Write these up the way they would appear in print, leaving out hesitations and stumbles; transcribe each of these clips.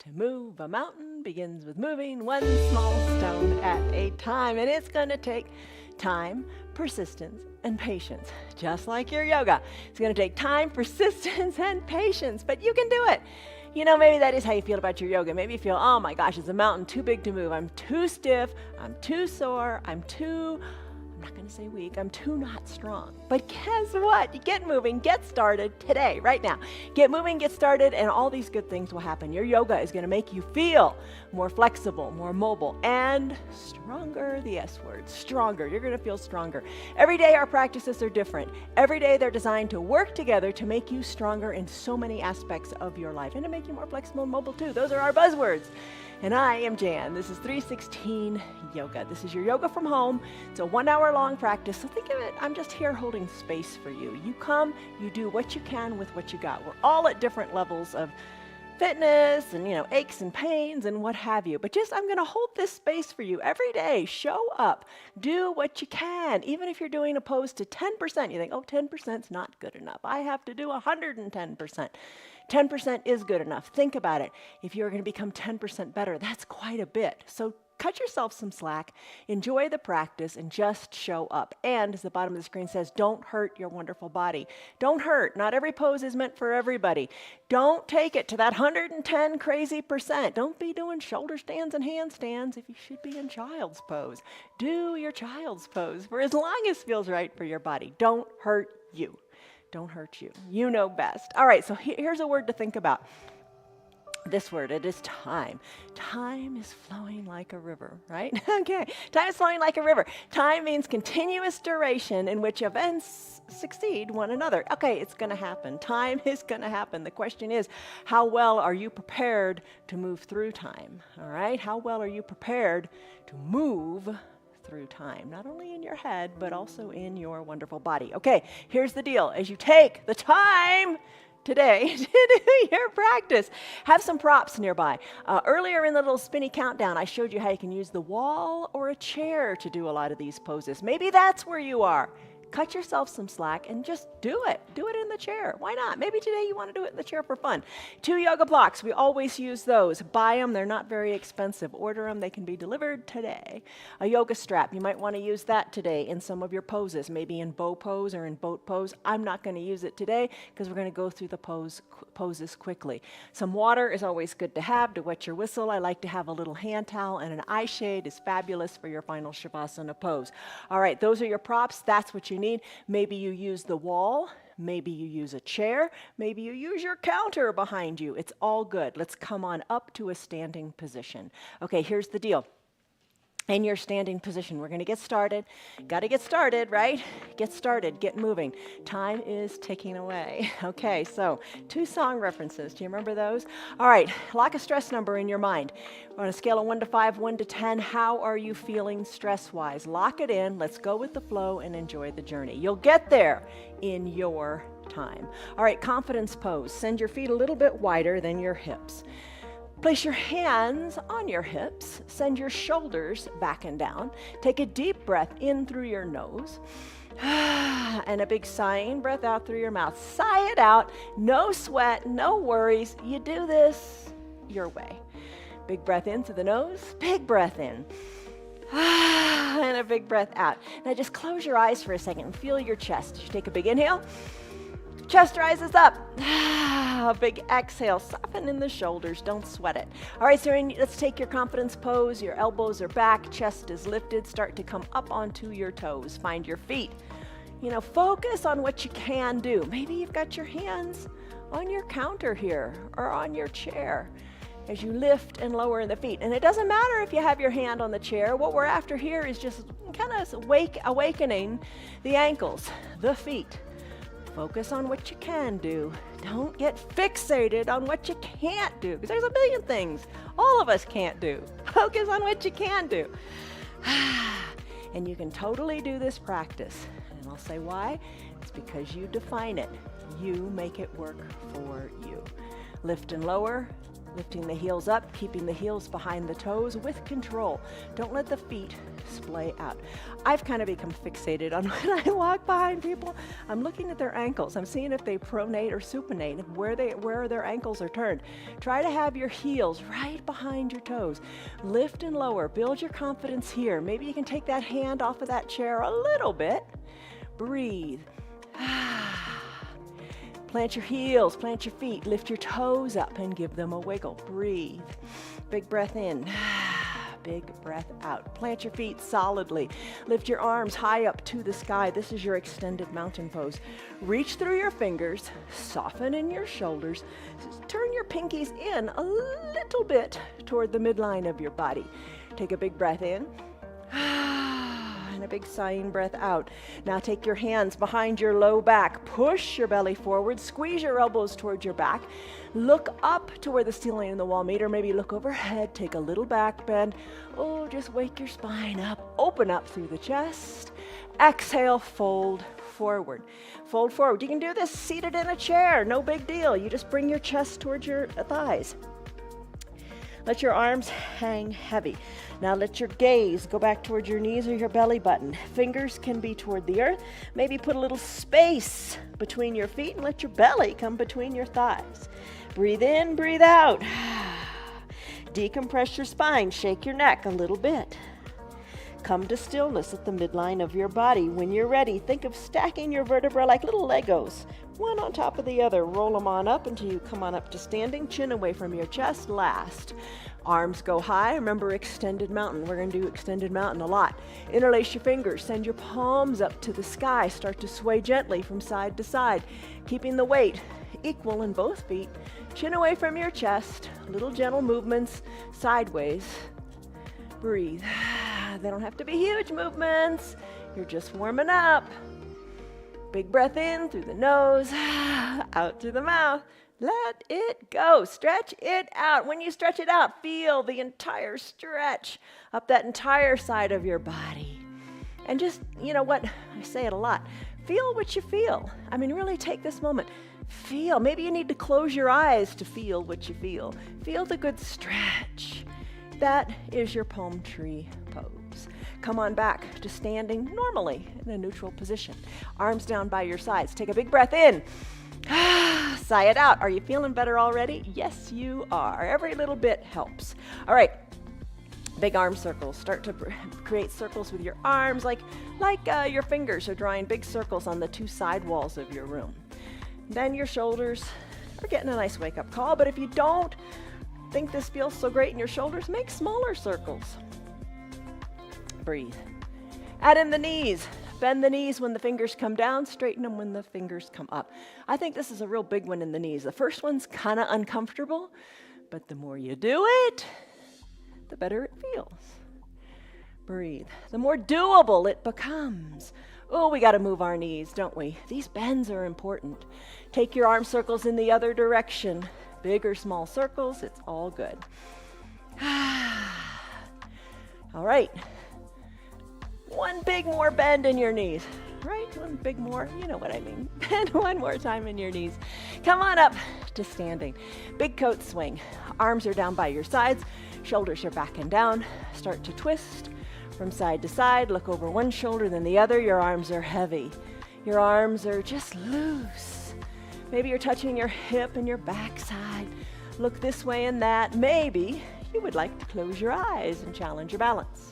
To move a mountain begins with moving one small stone at a time, and it's going to take time, persistence, and patience, just like your yoga. It's going to take time, persistence, and patience, but you can do it. You know, maybe that is how you feel about your yoga. Maybe you feel, oh my gosh, it's a mountain too big to move. I'm too stiff, I'm too sore, I'm not going to say weak, I'm too not strong. But guess what? You get moving, get started today, right now. Get moving, get started, and all these good things will happen. Your yoga is going to make you feel more flexible, more mobile, and stronger, the S word, stronger. You're going to feel stronger. Every day our practices are different. Every day they're designed to work together to make you stronger in so many aspects of your life and to make you more flexible and mobile too. Those are our buzzwords. And I am Jan. This is 316 Yoga. This is your yoga from home. It's a 1 hour long practice. So think of it, I'm just here holding space for you. You come, you do what you can with what you got. We're all at different levels of fitness and, aches and pains and what have you. But I'm going to hold this space for you every day. Show up. Do what you can. Even if you're doing a pose to 10%, you think, 10% is not good enough. I have to do 110%. 10% is good enough. Think about it. If you're going to become 10% better, that's quite a bit. So cut yourself some slack, enjoy the practice, and just show up. And as the bottom of the screen says, don't hurt your wonderful body. Don't hurt. Not every pose is meant for everybody. Don't take it to that 110 crazy percent. Don't be doing shoulder stands and handstands if you should be in child's pose. Do your child's pose for as long as feels right for your body. Don't hurt you. Don't hurt you. You know best. All right, so here's a word to think about. This word, it is time. Time is flowing like a river, right? Okay, time is flowing like a river. Time means continuous duration in which events succeed one another. Okay, it's going to happen. Time is going to happen. The question is, how well are you prepared to move through time? All right, how well are you prepared to move through time, not only in your head, but also in your wonderful body. Okay, here's the deal. As you take the time today to do your practice, have some props nearby. Earlier in the little spinny countdown, I showed you how you can use the wall or a chair to do a lot of these poses. Maybe that's where you are. Cut yourself some slack and just do it. Do it in the chair. Why not? Maybe today you want to do it in the chair for fun. 2 yoga blocks. We always use those. Buy them. They're not very expensive. Order them. They can be delivered today. A yoga strap. You might want to use that today in some of your poses, maybe in bow pose or in boat pose. I'm not going to use it today because we're going to go through the poses quickly. Some water is always good to have to wet your whistle. I like to have a little hand towel, and an eye shade is fabulous for your final Shavasana pose. All right, those are your props. That's what you need. Maybe you use the wall, maybe you use a chair, maybe you use your counter behind you. It's all good. Let's come on up to a standing position. Okay, here's the deal. In your standing position, we're going to get started. Got to get started, right? Get started, get moving. Time is ticking away. Okay, so 2 song references. Do you remember those? All right, lock a stress number in your mind. On a scale of 1 to 5, 1 to 10, how are you feeling stress-wise? Lock it in. Let's go with the flow and enjoy the journey. You'll get there in your time. All right, confidence pose. Send your feet a little bit wider than your hips. Place your hands on your hips, send your shoulders back and down. Take a deep breath in through your nose, and a big sighing breath out through your mouth. Sigh it out, no sweat, no worries. You do this your way. Big breath in through the nose, big breath in. And a big breath out. Now just close your eyes for a second and feel your chest. You take a big inhale. Chest rises up. A big exhale. Soften in the shoulders. Don't sweat it. All right, so let's take your confidence pose. Your elbows are back. Chest is lifted. Start to come up onto your toes. Find your feet. Focus on what you can do. Maybe you've got your hands on your counter here or on your chair as you lift and lower the feet. And it doesn't matter if you have your hand on the chair. What we're after here is just kind of awakening the ankles, the feet. Focus on what you can do. Don't get fixated on what you can't do, because there's a million things all of us can't do. Focus on what you can do. And you can totally do this practice. And I'll say why. It's because you define it. You make it work for you. Lift and lower, Lifting the heels up, keeping the heels behind the toes with control. Don't let the feet splay out. I've kind of become fixated on when I walk behind people. I'm looking at their ankles. I'm seeing if they pronate or supinate, where their ankles are turned. Try to have your heels right behind your toes. Lift and lower. Build your confidence here. Maybe you can take that hand off of that chair a little bit. Breathe. Plant your heels, plant your feet, lift your toes up and give them a wiggle. Breathe. Big breath in, big breath out. Plant your feet solidly. Lift your arms high up to the sky. This is your extended mountain pose. Reach through your fingers, soften in your shoulders. Turn your pinkies in a little bit toward the midline of your body. Take a big breath in. A big sighing breath out. Now take your hands behind your low back. Push your belly forward. Squeeze your elbows towards your back. Look up to where the ceiling and the wall meet, or maybe look overhead. Take a little back bend. Oh, just wake your spine up. Open up through the chest. Exhale, fold forward. Fold forward. You can do this seated in a chair. No big deal. You just bring your chest towards your thighs. Let your arms hang heavy. Now let your gaze go back towards your knees or your belly button. Fingers can be toward the earth. Maybe put a little space between your feet and let your belly come between your thighs. Breathe in, breathe out. Decompress your spine. Shake your neck a little bit. Come to stillness at the midline of your body. When you're ready, think of stacking your vertebrae like little Legos, one on top of the other. Roll them on up until you come on up to standing, chin away from your chest. Last. Arms go high. Remember extended mountain. We're going to do extended mountain a lot. Interlace your fingers. Send your palms up to the sky. Start to sway gently from side to side, keeping the weight equal in both feet. Chin away from your chest. Little gentle movements sideways. Breathe. They don't have to be huge movements. You're just warming up. Big breath in through the nose, out through the mouth. Let it go. Stretch it out. When you stretch it out, feel the entire stretch up that entire side of your body. And just, you know what, I say it a lot. Feel what you feel. I mean, really take this moment. Feel. Maybe you need to close your eyes to feel what you feel. Feel the good stretch. That is your palm tree pose. Come on back to standing normally in a neutral position. Arms down by your sides. Take a big breath in. Sigh it out. Are you feeling better already? Yes, you are. Every little bit helps. All right. Big arm circles. Start to create circles with your arms like your fingers are drawing big circles on the two side walls of your room. Then your shoulders are getting a nice wake-up call, but if you don't think this feels so great in your shoulders, make smaller circles. Breathe. Add in the knees. Bend the knees when the fingers come down, straighten them when the fingers come up. I think this is a real big one in the knees. The first one's kind of uncomfortable, but the more you do it, the better it feels. Breathe. The more doable it becomes. Oh, we got to move our knees, don't we? These bends are important. Take your arm circles in the other direction. Big or small circles, it's all good. All right. One big more bend in your knees, right? One big more, you know what I mean. Bend one more time in your knees. Come on up to standing. Big coat swing. Arms are down by your sides. Shoulders are back and down. Start to twist from side to side. Look over one shoulder, then the other. Your arms are heavy. Your arms are just loose. Maybe you're touching your hip and your backside. Look this way and that. Maybe you would like to close your eyes and challenge your balance.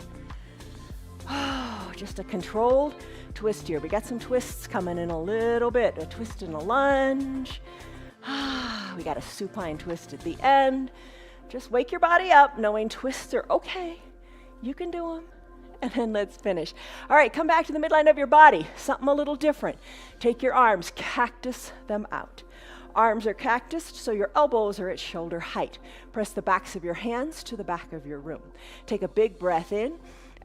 Oh, just a controlled twist here. We got some twists coming in a little bit. A twist and a lunge. We got a supine twist at the end. Just wake your body up knowing twists are okay. You can do them. And then let's finish. All right, come back to the midline of your body. Something a little different. Take your arms, cactus them out. Arms are cactused, so your elbows are at shoulder height. Press the backs of your hands to the back of your room. Take a big breath in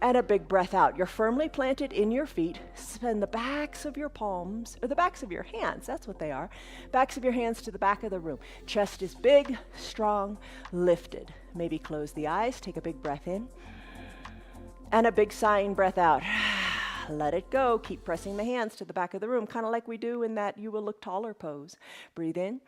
and a big breath out. You're firmly planted in your feet. Send the backs of your palms, or the backs of your hands, that's what they are. Backs of your hands to the back of the room. Chest is big, strong, lifted. Maybe close the eyes, take a big breath in. And a big sighing breath out. Let it go. Keep pressing the hands to the back of the room, kind of like we do in that you will look taller pose. Breathe in.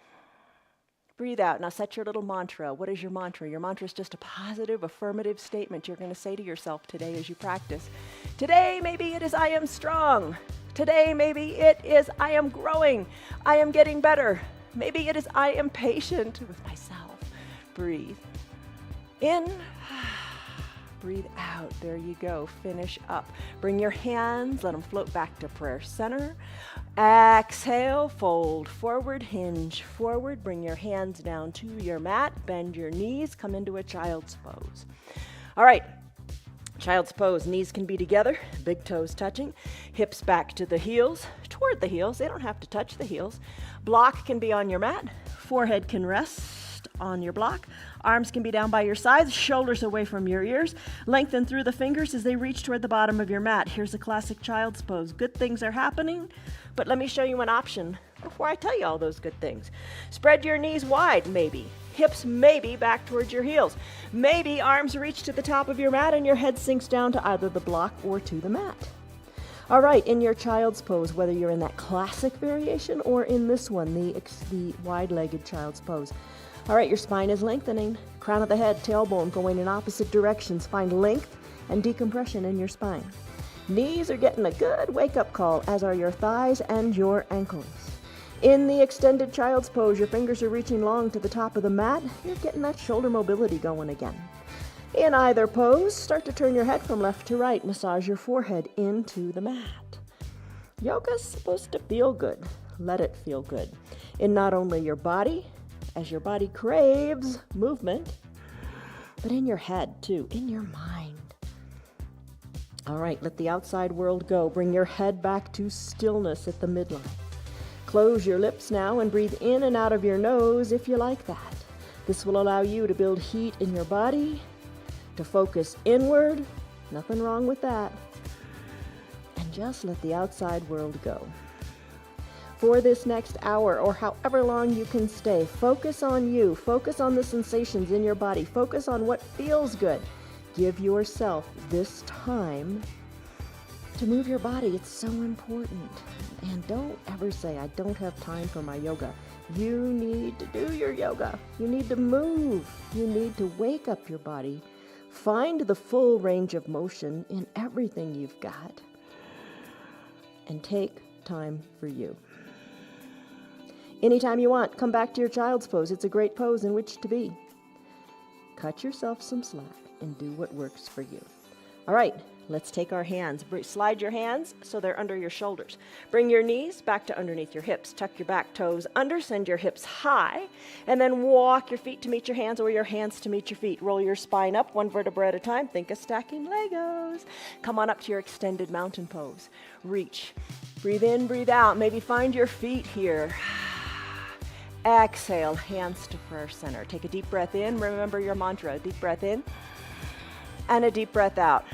Breathe out. Now set your little mantra. What is your mantra? Your mantra is just a positive, affirmative statement you're going to say to yourself today as you practice. Today, maybe it is I am strong. Today, maybe it is I am growing. I am getting better. Maybe it is I am patient with myself. Breathe in. Breathe out. There you go. Finish up. Bring your hands. Let them float back to prayer center. Exhale. Fold forward. Hinge forward. Bring your hands down to your mat. Bend your knees. Come into a child's pose. All right. Child's pose. Knees can be together. Big toes touching. Hips back to the heels. Toward the heels. They don't have to touch the heels. Block can be on your mat. Forehead can rest on your block. Arms can be down by your sides, shoulders away from your ears. Lengthen through the fingers as they reach toward the bottom of your mat. Here's a classic child's pose. Good things are happening, but let me show you an option before I tell you all those good things. Spread your knees wide, maybe. Hips maybe back towards your heels. Maybe arms reach to the top of your mat and your head sinks down to either the block or to the mat. All right, in your child's pose, whether you're in that classic variation or in this one, the wide-legged child's pose. All right, your spine is lengthening. Crown of the head, tailbone going in opposite directions. Find length and decompression in your spine. Knees are getting a good wake-up call, as are your thighs and your ankles. In the extended child's pose, your fingers are reaching long to the top of the mat. You're getting that shoulder mobility going again. In either pose, start to turn your head from left to right. Massage your forehead into the mat. Yoga's supposed to feel good. Let it feel good. In not only your body, as your body craves movement, but in your head too, in your mind. All right, let the outside world go. Bring your head back to stillness at the midline. Close your lips now and breathe in and out of your nose if you like that. This will allow you to build heat in your body, to focus inward, nothing wrong with that, and just let the outside world go. For this next hour or however long you can stay, focus on you, focus on the sensations in your body, focus on what feels good. Give yourself this time to move your body. It's so important. And don't ever say, I don't have time for my yoga. You need to do your yoga. You need to move. You need to wake up your body. Find the full range of motion in everything you've got. And take time for you. Anytime you want, come back to your child's pose. It's a great pose in which to be. Cut yourself some slack and do what works for you. All right, let's take our hands. Slide your hands so they're under your shoulders. Bring your knees back to underneath your hips. Tuck your back toes under, send your hips high, and then walk your feet to meet your hands or your hands to meet your feet. Roll your spine up one vertebra at a time. Think of stacking Legos. Come on up to your extended mountain pose. Reach. Breathe in, breathe out. Maybe find your feet here. Exhale, hands to prayer center. Take a deep breath in. Remember your mantra. Deep breath in and a deep breath out.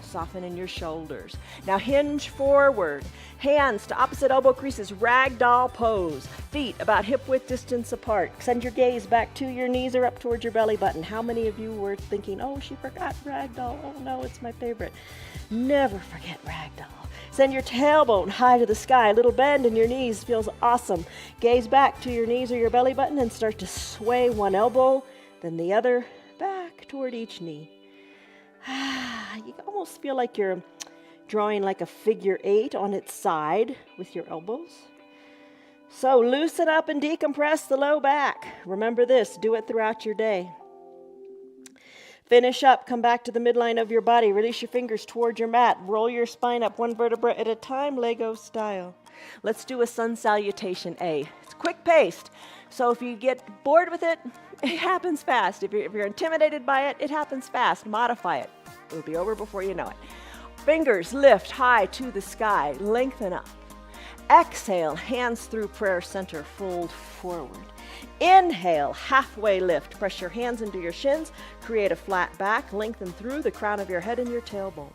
Soften in your shoulders. Now hinge forward. Hands to opposite elbow creases. Ragdoll pose. Feet about hip width distance apart. Send your gaze back to your knees or up towards your belly button. How many of you were thinking, oh, she forgot ragdoll. Oh no, it's my favorite. Never forget ragdoll. Send your tailbone high to the sky. A little bend in your knees feels awesome. Gaze back to your knees or your belly button and start to sway one elbow, then the other, back toward each knee. You almost feel like you're drawing like a figure 8 on its side with your elbows. So loosen up and decompress the low back. Remember this, do it throughout your day. Finish up, come back to the midline of your body. Release your fingers toward your mat. Roll your spine up one vertebra at a time, Lego style. Let's do a sun salutation A. It's quick paced, so if you get bored with it, it happens fast. If you're intimidated by it, it happens fast. Modify it. It'll be over before you know it. Fingers lift high to the sky. Lengthen up. Exhale, hands through prayer center, fold forward. Inhale, halfway lift. Press your hands into your shins. Create a flat back. Lengthen through the crown of your head and your tailbone.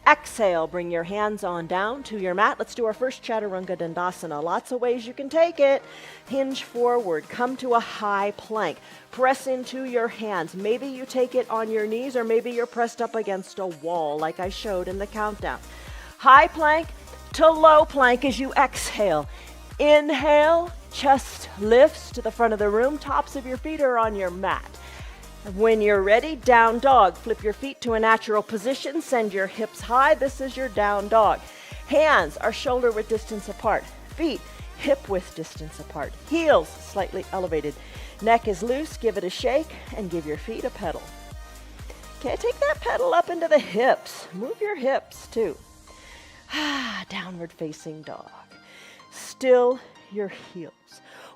Exhale, bring your hands on down to your mat. Let's do our first Chaturanga Dandasana. Lots of ways you can take it. Hinge forward. Come to a high plank. Press into your hands. Maybe you take it on your knees or maybe you're pressed up against a wall like I showed in the countdown. High plank to low plank as you exhale. Inhale, chest lifts to the front of the room. Tops of your feet are on your mat. When you're ready, down dog. Flip your feet to a natural position. Send your hips high. This is your down dog. Hands are shoulder width distance apart. Feet hip width distance apart. Heels slightly elevated. Neck is loose. Give it a shake and give your feet a pedal. Okay, take that pedal up into the hips. Move your hips too. Downward facing dog. Still your heels.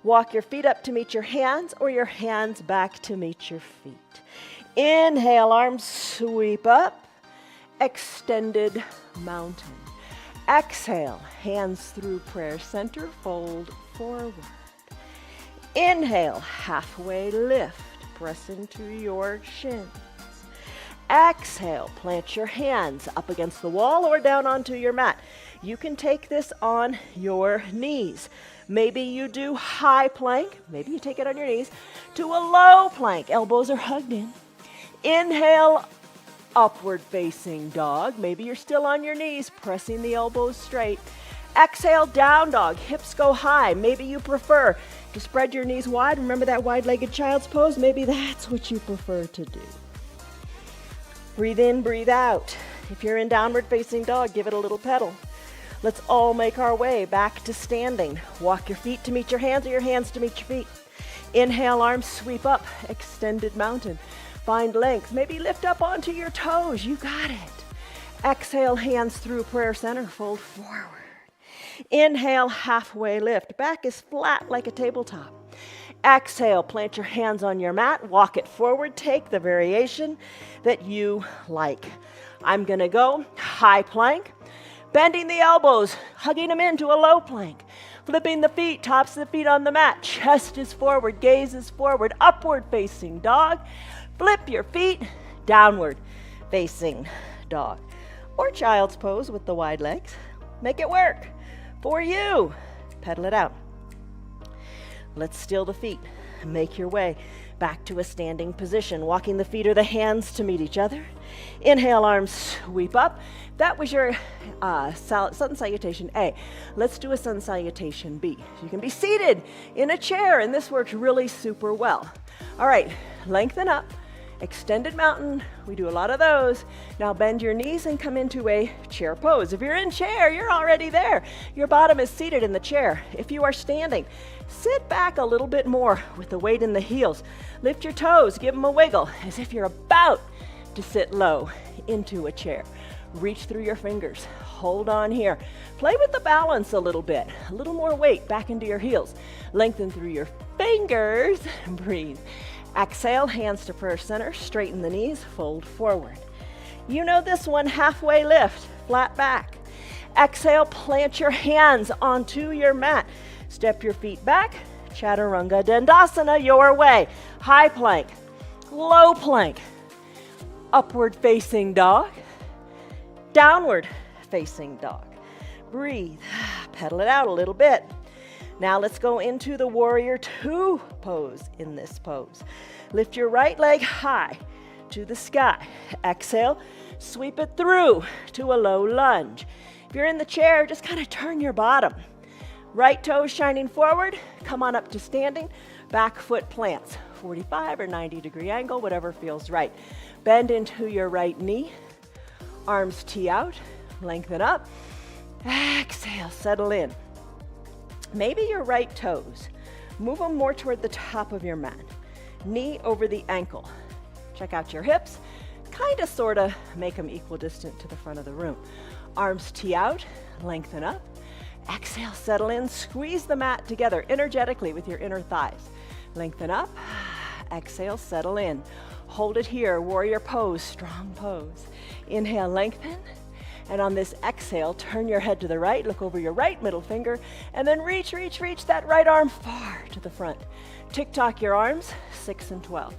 Walk your feet up to meet your hands or your hands back to meet your feet. Inhale, arms sweep up. Extended mountain. Exhale, hands through prayer center, fold forward. Inhale, halfway lift. Press into your shins. Exhale, plant your hands up against the wall or down onto your mat. You can take this on your knees. Maybe you do high plank. Maybe you take it on your knees to a low plank. Elbows are hugged in. Inhale, upward facing dog. Maybe you're still on your knees, pressing the elbows straight. Exhale, down dog. Hips go high. Maybe you prefer to spread your knees wide. Remember that wide-legged child's pose? Maybe that's what you prefer to do. Breathe in, breathe out. If you're in downward facing dog, give it a little pedal. Let's all make our way back to standing. Walk your feet to meet your hands or your hands to meet your feet. Inhale, arms sweep up, extended mountain. Find length. Maybe lift up onto your toes. You got it. Exhale, hands through prayer center, fold forward. Inhale, halfway lift. Back is flat like a tabletop. Exhale, plant your hands on your mat, walk it forward, take the variation that you like. I'm gonna go high plank, bending the elbows, hugging them into a low plank, flipping the feet, tops of the feet on the mat, chest is forward, gaze is forward, upward facing dog. Flip your feet, downward facing dog. Or child's pose with the wide legs. Make it work for you. Pedal it out. Let's still the feet. Make your way back to a standing position, walking the feet or the hands to meet each other. Inhale, arms sweep up. That was your sun salutation A. Let's do a sun salutation B. You can be seated in a chair, and this works really super well. All right, lengthen up. Extended mountain, we do a lot of those. Now bend your knees and come into a chair pose. If you're in chair, you're already there. Your bottom is seated in the chair. If you are standing, sit back a little bit more with the weight in the heels. Lift your toes, give them a wiggle as if you're about to sit low into a chair. Reach through your fingers, hold on here. Play with the balance a little bit, a little more weight back into your heels. Lengthen through your fingers, breathe. Exhale, hands to prayer center, straighten the knees, fold forward. You know this one, halfway lift, flat back. Exhale, plant your hands onto your mat. Step your feet back, Chaturanga Dandasana, your way. High plank, low plank, upward facing dog, downward facing dog. Breathe, pedal it out a little bit. Now let's go into the warrior two pose in this pose. Lift your right leg high to the sky. Exhale, sweep it through to a low lunge. If you're in the chair, just kind of turn your bottom. Right toes shining forward, come on up to standing. Back foot plants, 45 or 90 degree angle, whatever feels right. Bend into your right knee, arms tee out, lengthen up. Exhale, settle in. Maybe your right toes, move them more toward the top of your mat. Knee over the ankle. Check out your hips. Kind of, sort of make them equidistant to the front of the room. Arms tee out, lengthen up. Exhale, settle in. Squeeze the mat together energetically with your inner thighs. Lengthen up. Exhale, settle in. Hold it here, warrior pose, strong pose. Inhale, lengthen. And on this exhale, turn your head to the right, look over your right middle finger, and then reach that right arm far to the front. Tick-tock your arms, 6 and 12.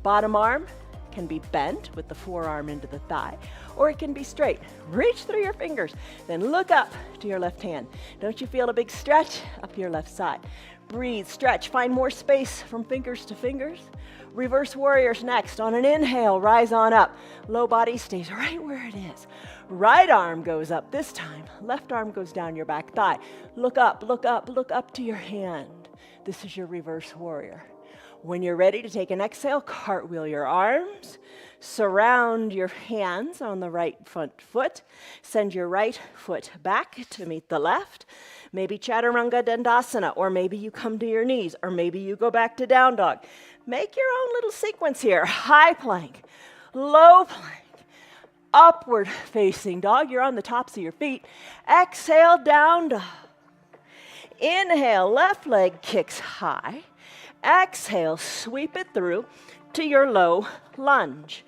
Bottom arm can be bent with the forearm into the thigh, or it can be straight. Reach through your fingers, then look up to your left hand. Don't you feel a big stretch up your left side? Breathe, stretch, find more space from fingers to fingers. Reverse warriors next. On an inhale, rise on up. Low body stays right where it is. Right arm goes up this time. Left arm goes down your back thigh. Look up, look up, look up to your hand. This is your reverse warrior. When you're ready to take an exhale, cartwheel your arms. Surround your hands on the right front foot. Send your right foot back to meet the left. Maybe Chaturanga Dandasana, or maybe you come to your knees, or maybe you go back to down dog. Make your own little sequence here. High plank, low plank, upward facing dog. You're on the tops of your feet. Exhale, down dog. Inhale, left leg kicks high. Exhale, sweep it through to your low lunge.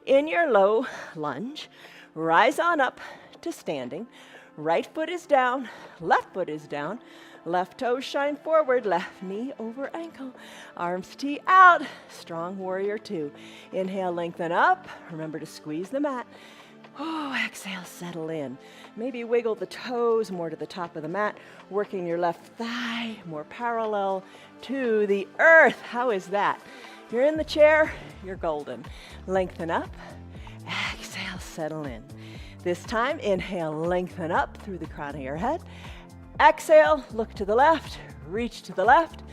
In your low lunge, rise on up to standing. Right foot is down, left foot is down. Left toes shine forward, left knee over ankle. Arms tee out, strong warrior two. Inhale, lengthen up. Remember to squeeze the mat. Oh, exhale, settle in. Maybe wiggle the toes more to the top of the mat, working your left thigh more parallel to the earth. How is that? You're in the chair, you're golden. Lengthen up, exhale, settle in. This time, inhale, lengthen up through the crown of your head. Exhale, look to the left, reach to the left.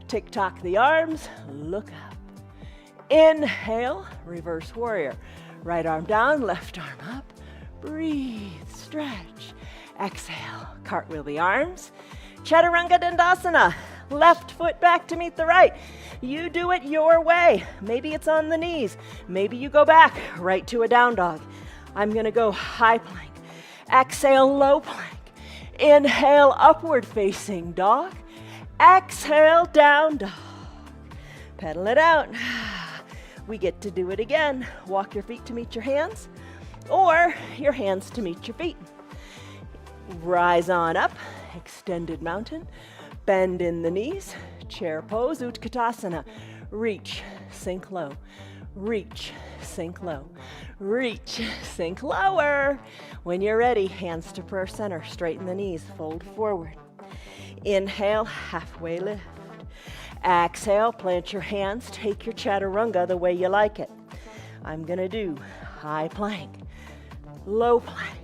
Tick-tock the arms, look up. Inhale, reverse warrior. Right arm down, left arm up. Breathe, stretch. Exhale, cartwheel the arms. Chaturanga Dandasana. Left foot back to meet the right. You do it your way. Maybe it's on the knees. Maybe you go back right to a down dog. I'm gonna go high plank. Exhale, low plank. Inhale, upward facing dog. Exhale, down dog. Pedal it out. We get to do it again. Walk your feet to meet your hands, or your hands to meet your feet. Rise on up, extended mountain. Bend in the knees, chair pose, Utkatasana. Reach, sink low. Reach, sink low. Reach, sink lower. When you're ready, hands to prayer center. Straighten the knees, fold forward. Inhale, halfway lift. Exhale, plant your hands. Take your chaturanga the way you like it. I'm gonna do high plank, low plank,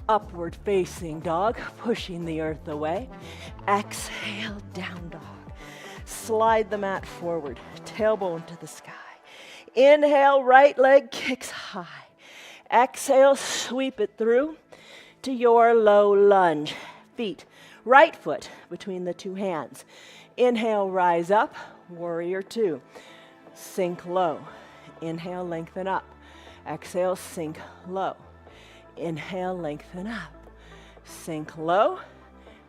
upward facing dog, pushing the earth away. Exhale, down dog. Slide the mat forward, tailbone to the sky. Inhale, right leg kicks high. Exhale, sweep it through to your low lunge. Feet, right foot between the two hands. Inhale, rise up, warrior two. Sink low. Inhale, lengthen up. Exhale, sink low. Inhale, lengthen up. Sink low.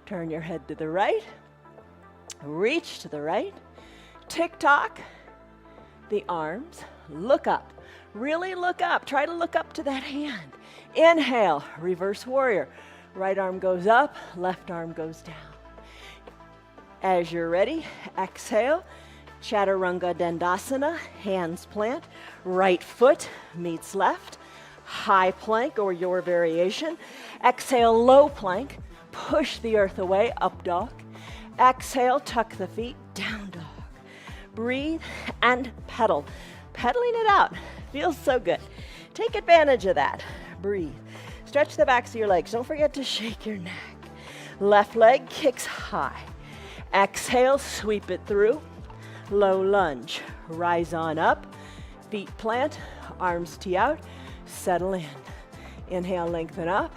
Turn your head to the right. Reach to the right. Tick-tock the arms. Look up. Really look up. Try to look up to that hand. Inhale, reverse warrior. Right arm goes up, left arm goes down. As you're ready, exhale, Chaturanga Dandasana, hands plant, right foot meets left, high plank or your variation. Exhale, low plank, push the earth away, up dog. Exhale, tuck the feet, down dog. Breathe and pedal. Pedaling it out, feels so good. Take advantage of that. Breathe. Stretch the backs of your legs. Don't forget to shake your neck. Left leg kicks high. Exhale, sweep it through. Low lunge. Rise on up. Feet plant. Arms tee out. Settle in. Inhale, lengthen up.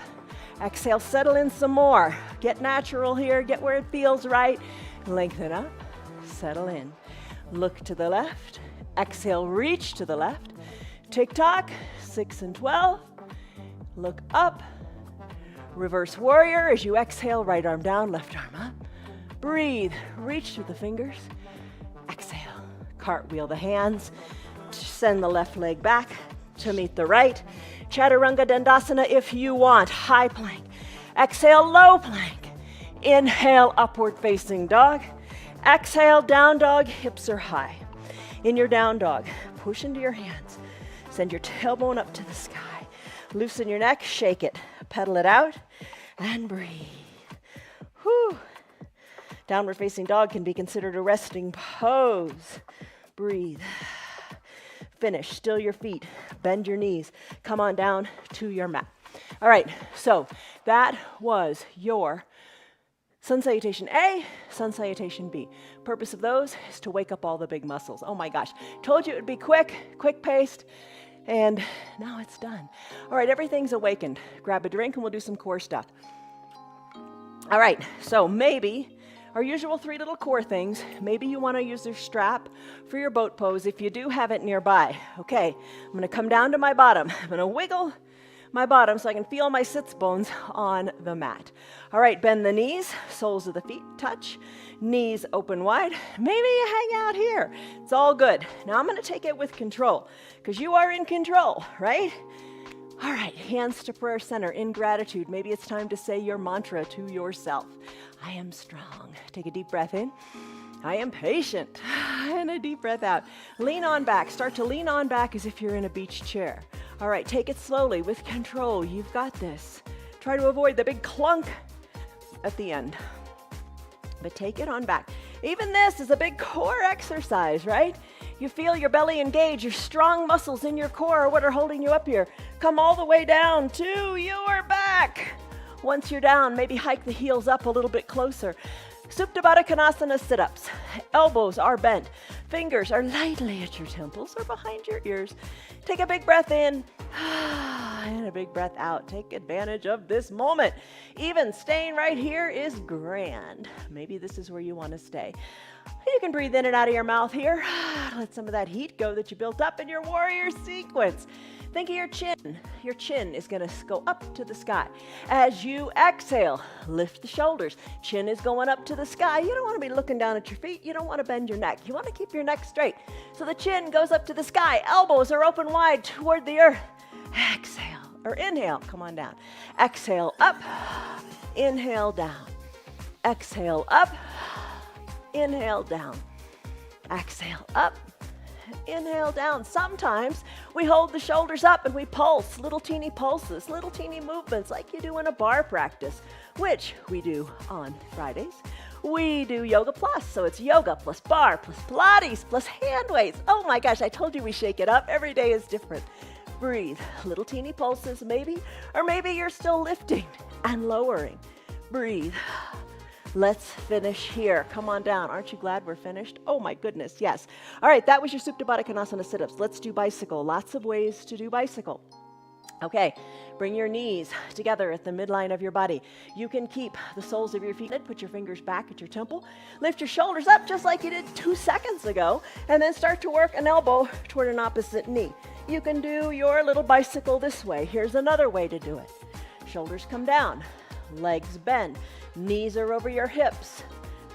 Exhale, settle in some more. Get natural here. Get where it feels right. Lengthen up. Settle in. Look to the left. Exhale, reach to the left. Tick-tock, 6 and 12. Look up. Reverse warrior as you exhale, right arm down, left arm up. Breathe, reach through the fingers. Exhale, cartwheel the hands. Send the left leg back to meet the right. Chaturanga Dandasana if you want, high plank. Exhale, low plank. Inhale, upward facing dog. Exhale, down dog, hips are high. In your down dog, push into your hands. Send your tailbone up to the sky. Loosen your neck, shake it, pedal it out, and breathe. Whew. Downward facing dog can be considered a resting pose. Breathe. Finish. Still your feet. Bend your knees. Come on down to your mat. All right, so that was your Sun Salutation A, Sun Salutation B. Purpose of those is to wake up all the big muscles. Oh my gosh, told you it would be quick paced, and now it's done. All right, everything's awakened. Grab a drink and we'll do some core stuff. All right, so maybe our usual 3 little core things, maybe you want to use your strap for your boat pose if you do have it nearby. Okay, I'm going to come down to my bottom. I'm going to wiggle my bottom so I can feel my sits bones on the mat. All right, bend the knees, soles of the feet touch, knees open wide. Maybe you hang out here. It's all good. Now I'm going to take it with control because you are in control, right? All right, hands to prayer center in gratitude. Maybe it's time to say your mantra to yourself. I am strong. Take a deep breath in. I am patient. And a deep breath out. Lean on back. Start to lean on back as if you're in a beach chair. All right, take it slowly with control. You've got this. Try to avoid the big clunk at the end. But take it on back. Even this is a big core exercise, right? You feel your belly engage, your strong muscles in your core are what are holding you up here. Come all the way down to your back. Once you're down, maybe hike the heels up a little bit closer. Supta Baddha Konasana sit-ups. Elbows are bent. Fingers are lightly at your temples or behind your ears. Take a big breath in and a big breath out. Take advantage of this moment. Even staying right here is grand. Maybe this is where you want to stay. You can breathe in and out of your mouth here. Let some of that heat go that you built up in your warrior sequence. Think of your chin. Your chin is going to go up to the sky. As you exhale, lift the shoulders. Chin is going up to the sky. You don't want to be looking down at your feet. You don't want to bend your neck. You want to keep your neck straight. So the chin goes up to the sky. Elbows are open wide toward the earth. Exhale or inhale. Come on down. Exhale up. Inhale down. Exhale up. Inhale down. Exhale up. Inhale down. Sometimes we hold the shoulders up and we pulse, little teeny pulses, little teeny movements like you do in a bar practice, which we do on Fridays. We do Yoga Plus, so it's yoga plus bar plus Pilates plus hand weights. Oh my gosh, I told you we shake it up. Every day is different. Breathe. Little teeny pulses maybe, or maybe you're still lifting and lowering. Breathe. Let's finish here. Come on down. Aren't you glad we're finished? Oh my goodness, yes. All right, that was your Supta Baddha Konasana sit-ups. Let's do bicycle. Lots of ways to do bicycle. Okay, bring your knees together at the midline of your body. You can keep the soles of your feet. Put your fingers back at your temple. Lift your shoulders up just like you did 2 seconds ago, and then start to work an elbow toward an opposite knee. You can do your little bicycle this way. Here's another way to do it. Shoulders come down, legs bend. Knees are over your hips.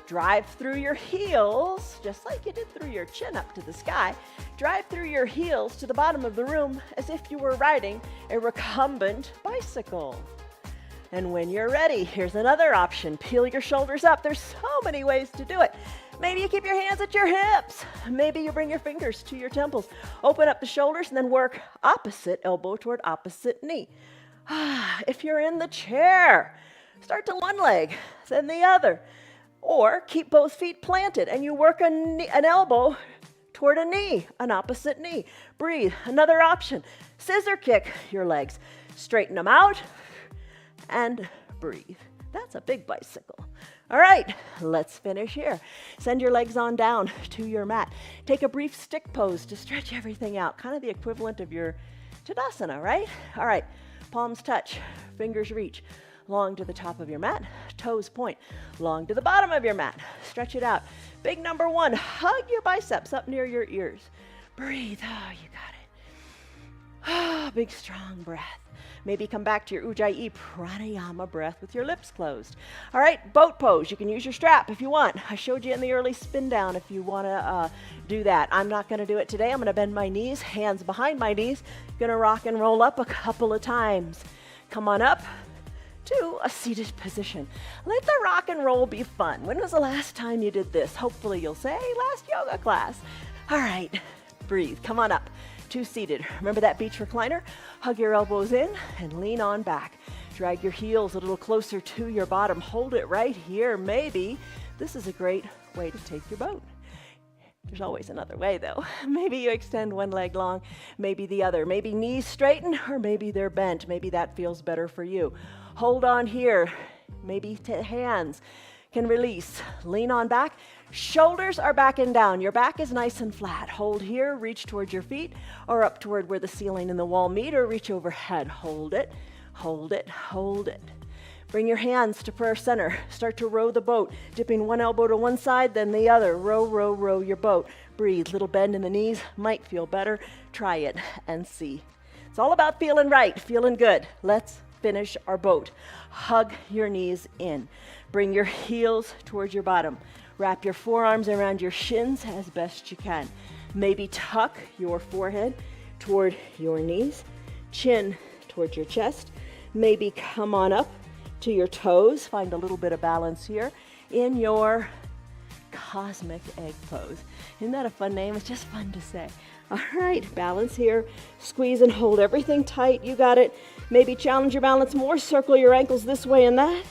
Drive through your heels, just like you did through your chin up to the sky. Drive through your heels to the bottom of the room as if you were riding a recumbent bicycle. And when you're ready, here's another option. Peel your shoulders up. There's so many ways to do it. Maybe you keep your hands at your hips. Maybe you bring your fingers to your temples. Open up the shoulders and then work opposite elbow toward opposite knee. If you're in the chair, start to one leg, then the other. Or keep both feet planted and you work an elbow toward a knee, an opposite knee. Breathe. Another option. Scissor kick your legs. Straighten them out and breathe. That's a big bicycle. All right, let's finish here. Send your legs on down to your mat. Take a brief stick pose to stretch everything out, kind of the equivalent of your Tadasana, right? All right, palms touch, fingers reach. Long to the top of your mat, toes point, long to the bottom of your mat. Stretch it out. Big number 1, hug your biceps up near your ears. Breathe, oh, you got it. Big strong breath. Maybe come back to your Ujjayi pranayama breath with your lips closed. All right, boat pose. You can use your strap if you want. I showed you in the early spin down if you want to do that. I'm not going to do it today. I'm going to bend my knees, hands behind my knees. Going to rock and roll up a couple of times. Come on up to a seated position. Let the rock and roll be fun. When was the last time you did this? Hopefully you'll say, last yoga class. All right, breathe. Come on up to seated. Remember that beach recliner? Hug your elbows in and lean on back. Drag your heels a little closer to your bottom. Hold it right here. Maybe this is a great way to take your boat. There's always another way though. Maybe you extend one leg long, maybe the other. Maybe knees straighten or maybe they're bent. Maybe that feels better for you. Hold on here. Maybe hands can release. Lean on back. Shoulders are back and down. Your back is nice and flat. Hold here, reach towards your feet or up toward where the ceiling and the wall meet or reach overhead. Hold it, hold it, hold it. Bring your hands to prayer center. Start to row the boat, dipping one elbow to one side, then the other. Row, row, row your boat. Breathe. Little bend in the knees. Might feel better. Try it and see. It's all about feeling right, feeling good. Let's finish our boat. Hug your knees in. Bring your heels towards your bottom. Wrap your forearms around your shins as best you can. Maybe tuck your forehead toward your knees. Chin towards your chest. Maybe come on up to your toes. Find a little bit of balance here in your cosmic egg pose. Isn't that a fun name? It's just fun to say. All right, balance here. Squeeze and hold everything tight. You got it. Maybe challenge your balance more. Circle your ankles this way and that.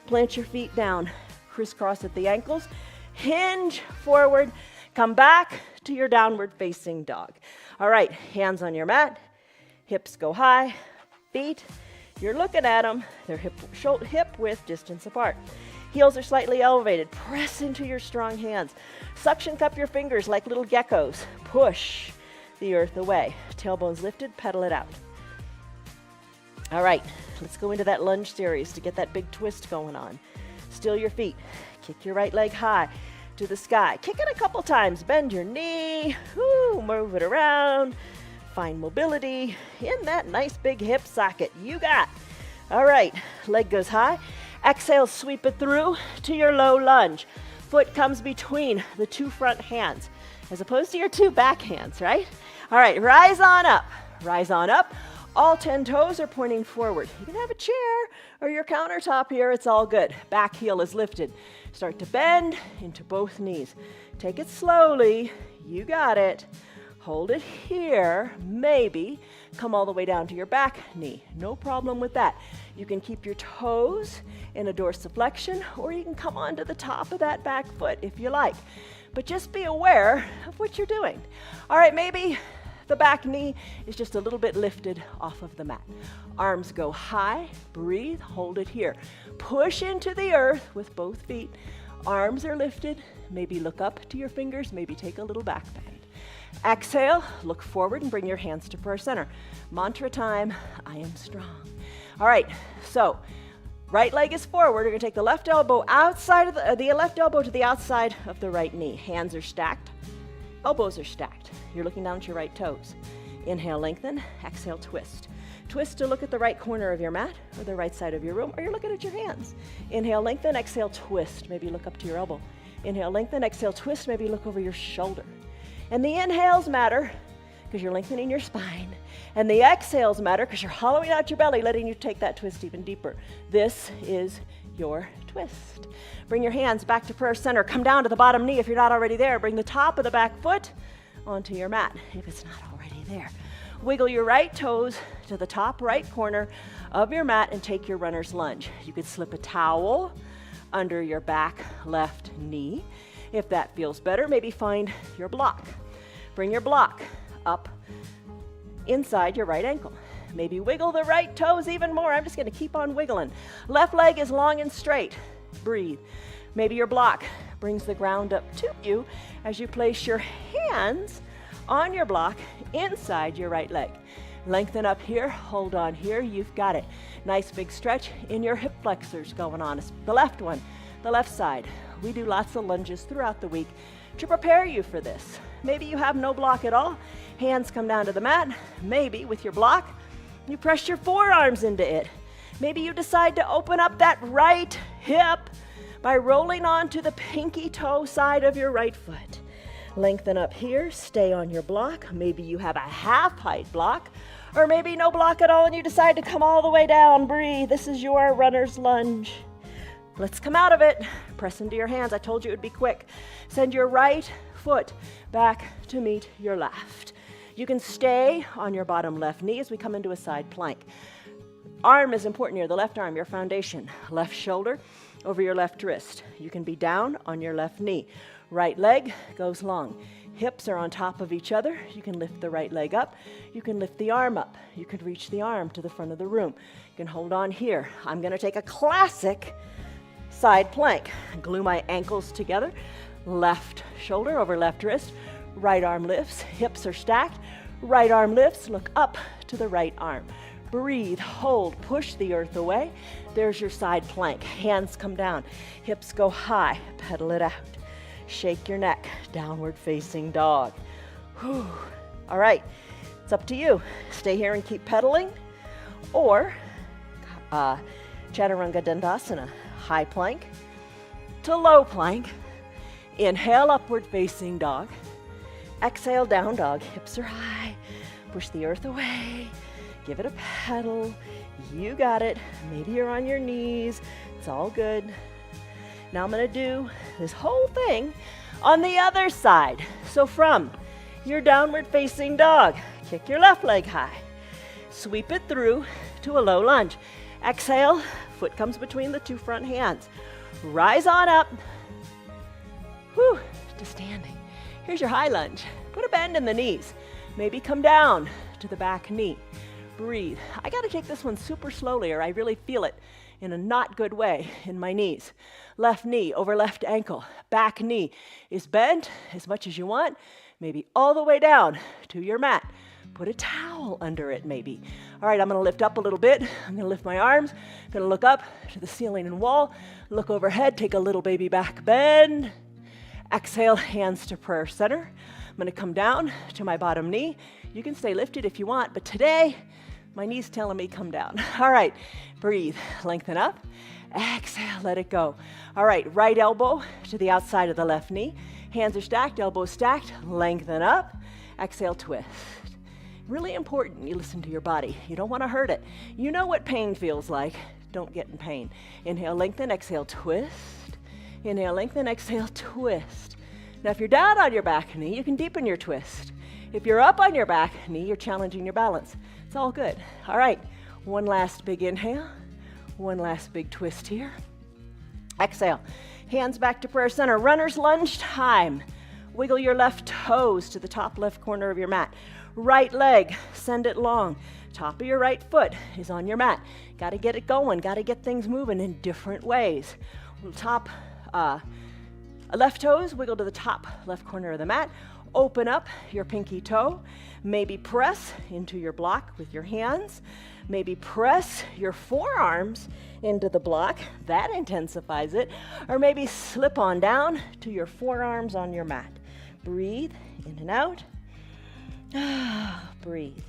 Plant your feet down. Crisscross at the ankles. Hinge forward. Come back to your downward facing dog. All right, hands on your mat. Hips go high. Feet, you're looking at them. They're hip width distance apart. Heels are slightly elevated. Press into your strong hands. Suction cup your fingers like little geckos. Push the earth away. Tailbones lifted, pedal it out. All right, let's go into that lunge series to get that big twist going on. Still your feet. Kick your right leg high to the sky. Kick it a couple times. Bend your knee. Woo, move it around. Find mobility in that nice big hip socket you got. All right, leg goes high. Exhale, sweep it through to your low lunge. Foot comes between the two front hands as opposed to your two back hands, right? All right, rise on up. Rise on up. All 10 toes are pointing forward. You can have a chair or your countertop here. It's all good. Back heel is lifted. Start to bend into both knees. Take it slowly. You got it. Hold it here. Maybe come all the way down to your back knee. No problem with that. You can keep your toes in a dorsiflexion, or you can come onto the top of that back foot if you like. But just be aware of what you're doing. All right, maybe the back knee is just a little bit lifted off of the mat. Arms go high. Breathe. Hold it here. Push into the earth with both feet. Arms are lifted. Maybe look up to your fingers. Maybe take a little back bend. Exhale, look forward and bring your hands to prayer center. Mantra time, I am strong. All right, so right leg is forward. You're gonna take the left elbow outside of the left elbow to the outside of the right knee. Hands are stacked, elbows are stacked. You're looking down at your right toes. Inhale, lengthen, exhale, twist. Twist to look at the right corner of your mat or the right side of your room, or you're looking at your hands. Inhale, lengthen, exhale, twist. Maybe look up to your elbow. Inhale, lengthen, exhale, twist. Maybe look over your shoulder. And the inhales matter because you're lengthening your spine. And the exhales matter because you're hollowing out your belly, letting you take that twist even deeper. This is your twist. Bring your hands back to prayer center. Come down to the bottom knee if you're not already there. Bring the top of the back foot onto your mat if it's not already there. Wiggle your right toes to the top right corner of your mat and take your runner's lunge. You could slip a towel under your back left knee. If that feels better, maybe find your block. Bring your block up inside your right ankle. Maybe wiggle the right toes even more. I'm just going to keep on wiggling. Left leg is long and straight. Breathe. Maybe your block brings the ground up to you as you place your hands on your block inside your right leg. Lengthen up here, hold on here, you've got it. Nice big stretch in your hip flexors going on. It's the left one, the left side. We do lots of lunges throughout the week to prepare you for this. Maybe you have no block at all. Hands come down to the mat. Maybe with your block, you press your forearms into it. Maybe you decide to open up that right hip by rolling onto the pinky toe side of your right foot. Lengthen up here, stay on your block. Maybe you have a half height block, or maybe no block at all and you decide to come all the way down. Breathe. This is your runner's lunge. Let's come out of it. Press into your hands. I told you it would be quick. Send your right foot back to meet your left. You can stay on your bottom left knee as we come into a side plank. Arm is important here, the left arm, your foundation. Left shoulder over your left wrist. You can be down on your left knee. Right leg goes long. Hips are on top of each other. You can lift the right leg up. You can lift the arm up. You can reach the arm to the front of the room. You can hold on here. I'm going to take a classic side plank. Glue my ankles together. Left shoulder over left wrist. Right arm lifts. Hips are stacked. Right arm lifts. Look up to the right arm. Breathe, hold, push the earth away. There's your side plank. Hands come down. Hips go high. Pedal it out. Shake your neck, downward facing dog. Whew. All right, it's up to you. Stay here and keep pedaling, or Chaturanga Dandasana, high plank to low plank. Inhale, upward facing dog. Exhale, down dog. Hips are high. Push the earth away. Give it a pedal. You got it. Maybe you're on your knees. It's all good. Now I'm going to do this whole thing on the other side. So from your downward facing dog, kick your left leg high. Sweep it through to a low lunge. Exhale, foot comes between the two front hands. Rise on up. Whew, to standing. Here's your high lunge. Put a bend in the knees. Maybe come down to the back knee. Breathe. I got to take this one super slowly or I really feel it in a not good way in my knees. Left knee over left ankle. Back knee is bent as much as you want, maybe all the way down to your mat. Put a towel under it maybe. All right, I'm gonna lift up a little bit. I'm gonna lift my arms. I'm gonna look up to the ceiling and wall. Look overhead, take a little baby back bend. Exhale, hands to prayer center. I'm gonna come down to my bottom knee. You can stay lifted if you want, but today, my knee's telling me come down. All right, breathe, lengthen up. Exhale, let it go. All right, right elbow to the outside of the left knee. Hands are stacked, elbows stacked, lengthen up. Exhale, twist. Really important you listen to your body. You don't want to hurt it. You know what pain feels like. Don't get in pain. Inhale, lengthen, exhale, twist. Inhale, lengthen, exhale, twist. Now if you're down on your back knee, you can deepen your twist. If you're up on your back knee, you're challenging your balance. It's all good. All right, one last big inhale. One last big twist here. Exhale. Hands back to prayer center. Runner's lunge time. Wiggle your left toes to the top left corner of your mat. Right leg, send it long. Top of your right foot is on your mat. Got to get it going. Got to get things moving in different ways. Top left toes, wiggle to the top left corner of the mat. Open up your pinky toe. Maybe press into your block with your hands. Maybe press your forearms into the block. That intensifies it. Or maybe slip on down to your forearms on your mat. Breathe in and out. Breathe.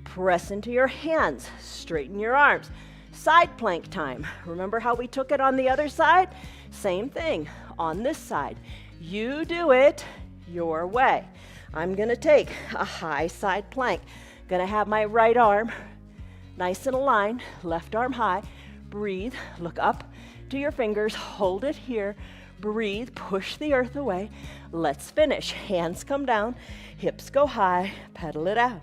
Press into your hands. Straighten your arms. Side plank time. Remember how we took it on the other side? Same thing on this side. You do it your way. I'm going to take a high side plank. Going to have my right arm nice and aligned, left arm high. Breathe, look up to your fingers, hold it here. Breathe, push the earth away. Let's finish. Hands come down, hips go high, pedal it out.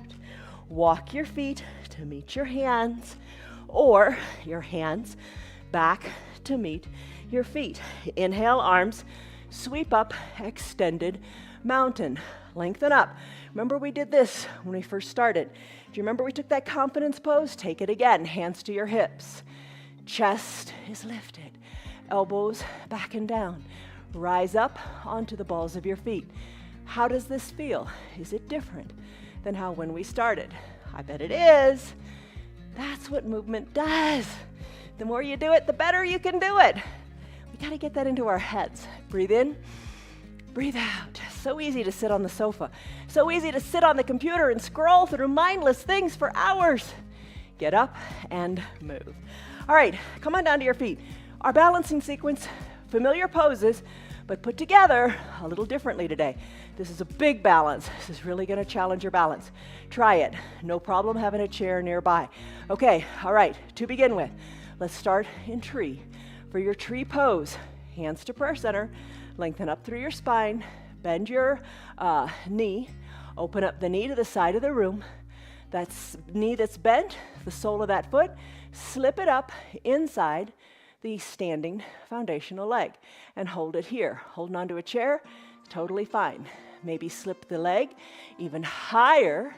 Walk your feet to meet your hands, or your hands back to meet your feet. Inhale, arms, sweep up, extended mountain. Lengthen up. Remember we did this when we first started. Do you remember we took that confidence pose? Take it again. Hands to your hips. Chest is lifted. Elbows back and down. Rise up onto the balls of your feet. How does this feel? Is it different than how when we started? I bet it is. That's what movement does. The more you do it, the better you can do it. We got to get that into our heads. Breathe in. Breathe out. So easy to sit on the sofa. So easy to sit on the computer and scroll through mindless things for hours. Get up and move. All right, come on down to your feet. Our balancing sequence, familiar poses, but put together a little differently today. This is a big balance. This is really going to challenge your balance. Try it. No problem having a chair nearby. Okay, all right, to begin with, let's start in tree. For your tree pose, hands to prayer center. Lengthen up through your spine, bend your knee, open up the knee to the side of the room. That knee that's bent, the sole of that foot, slip it up inside the standing foundational leg and hold it here. Holding onto a chair, totally fine. Maybe slip the leg even higher,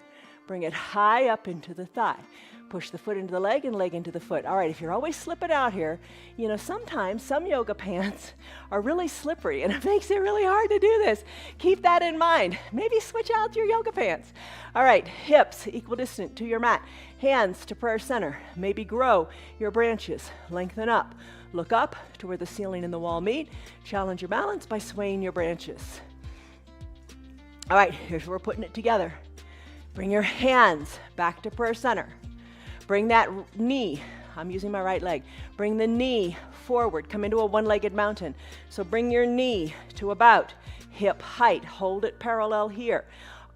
bring it high up into the thigh. Push the foot into the leg and leg into the foot. All right, if you're always slipping out here, you know, sometimes some yoga pants are really slippery and it makes it really hard to do this. Keep that in mind. Maybe switch out your yoga pants. All right, hips equidistant to your mat. Hands to prayer center. Maybe grow your branches. Lengthen up. Look up to where the ceiling and the wall meet. Challenge your balance by swaying your branches. All right, here's where we're putting it together. Bring your hands back to prayer center. Bring that knee, I'm using my right leg. Bring the knee forward, come into a one-legged mountain. So bring your knee to about hip height. Hold it parallel here.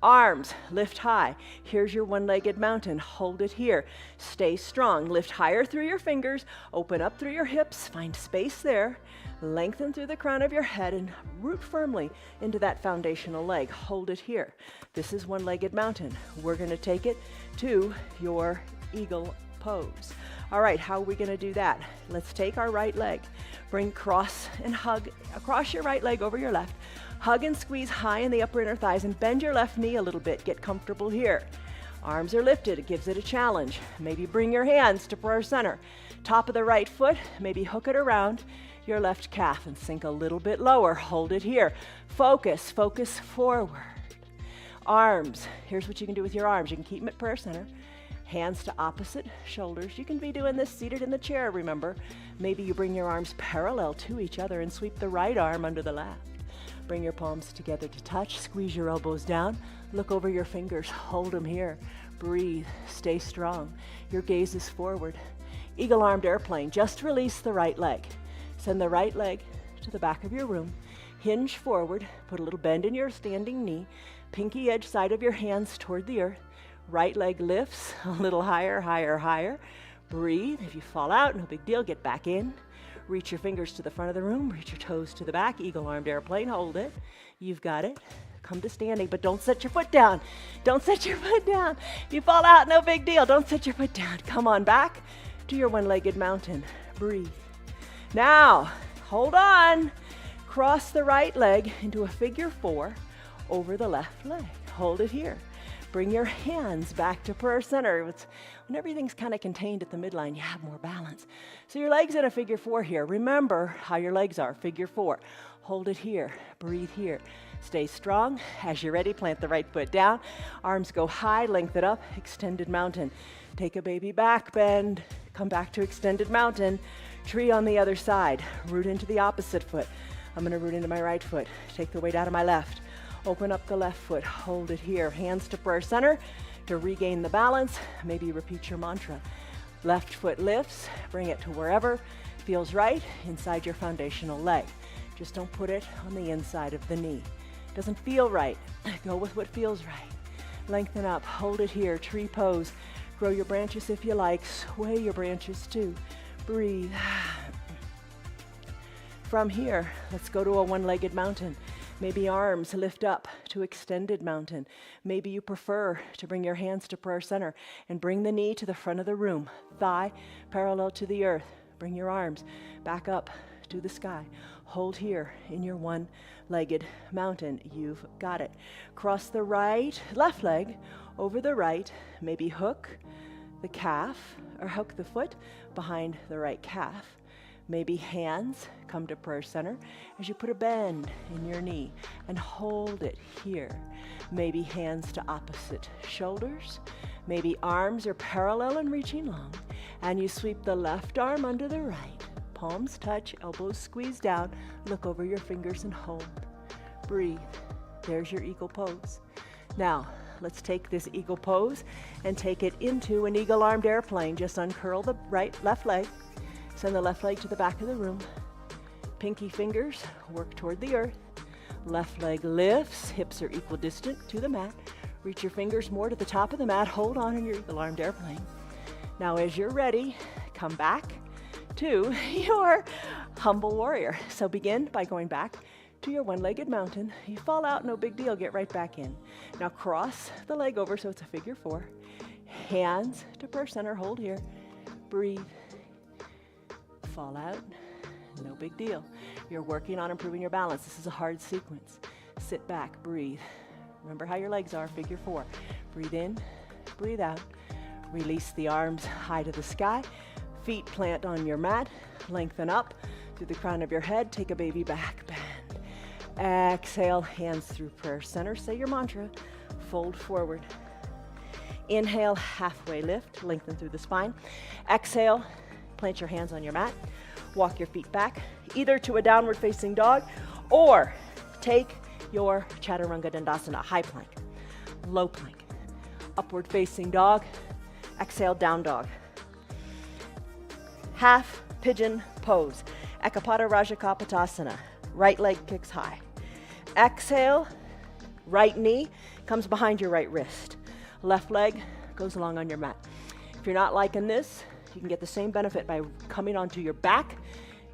Arms lift high. Here's your one-legged mountain. Hold it here. Stay strong. Lift higher through your fingers. Open up through your hips. Find space there. Lengthen through the crown of your head and root firmly into that foundational leg. Hold it here. This is one-legged mountain. We're going to take it to your eagle pose. All right, how are we going to do that? Let's take our right leg. Bring cross and hug across your right leg over your left. Hug and squeeze high in the upper inner thighs and bend your left knee a little bit. Get comfortable here. Arms are lifted. It gives it a challenge. Maybe bring your hands to prayer center. Top of the right foot, maybe hook it around your left calf and sink a little bit lower. Hold it here. Focus, focus forward. Arms, here's what you can do with your arms. You can keep them at prayer center. Hands to opposite shoulders. You can be doing this seated in the chair, remember. Maybe you bring your arms parallel to each other and sweep the right arm under the left. Bring your palms together to touch. Squeeze your elbows down. Look over your fingers. Hold them here. Breathe. Stay strong. Your gaze is forward. Eagle-armed airplane. Just release the right leg. Send the right leg to the back of your room. Hinge forward. Put a little bend in your standing knee. Pinky edge side of your hands toward the earth. Right leg lifts a little higher, higher, higher. Breathe. If you fall out, no big deal. Get back in. Reach your fingers to the front of the room. Reach your toes to the back. Eagle-armed airplane. Hold it. You've got it. Come to standing, but don't set your foot down. Don't set your foot down. If you fall out, no big deal. Don't set your foot down. Come on back to your one-legged mountain. Breathe. Now, hold on. Cross the right leg into a figure 4 over the left leg. Hold it here. Bring your hands back to prayer center. When everything's kind of contained at the midline, you have more balance. So your legs in a figure 4 here. Remember how your legs are, figure 4. Hold it here. Breathe here. Stay strong. As you're ready, plant the right foot down. Arms go high, lengthen up, extended mountain. Take a baby back bend. Come back to extended mountain. Tree on the other side. Root into the opposite foot. I'm going to root into my right foot. Take the weight out of my left. Open up the left foot, hold it here. Hands to prayer center to regain the balance. Maybe repeat your mantra. Left foot lifts, bring it to wherever feels right inside your foundational leg. Just don't put it on the inside of the knee. Doesn't feel right. Go with what feels right. Lengthen up, hold it here, tree pose. Grow your branches if you like, sway your branches too. Breathe. From here, let's go to a one-legged mountain. Maybe arms lift up to extended mountain. Maybe you prefer to bring your hands to prayer center and bring the knee to the front of the room. Thigh parallel to the earth. Bring your arms back up to the sky. Hold here in your one-legged mountain. You've got it. Cross the left leg over the right. Maybe hook the calf or hook the foot behind the right calf. Maybe hands come to prayer center as you put a bend in your knee and hold it here. Maybe hands to opposite shoulders. Maybe arms are parallel and reaching long. And you sweep the left arm under the right. Palms touch, elbows squeeze down. Look over your fingers and hold. Breathe. There's your eagle pose. Now, let's take this eagle pose and take it into an eagle-armed airplane. Just uncurl the left leg. Send the left leg to the back of the room. Pinky fingers work toward the earth. Left leg lifts, hips are equidistant to the mat. Reach your fingers more to the top of the mat. Hold on in your eagle-armed airplane. Now as you're ready, come back to your humble warrior. So begin by going back to your one-legged mountain. You fall out, no big deal, get right back in. Now cross the leg over so it's a figure 4. Hands to prayer center, hold here. Breathe. fall out, no big deal. You're working on improving your balance. This is a hard sequence. Sit back, breathe. Remember how your legs are, figure 4. Breathe in, breathe out. Release the arms high to the sky. Feet plant on your mat. Lengthen up through the crown of your head. Take a baby back bend. Exhale, hands through prayer center. Say your mantra. Fold forward. Inhale, halfway lift. Lengthen through the spine. Exhale, plant your hands on your mat. Walk your feet back, either to a downward facing dog or take your Chaturanga Dandasana, high plank, low plank, upward facing dog. Exhale, down dog. Half pigeon pose, Ekapada Rajakapotasana. Right leg kicks high. Exhale, right knee comes behind your right wrist. Left leg goes along on your mat. If you're not liking this, you can get the same benefit by coming onto your back,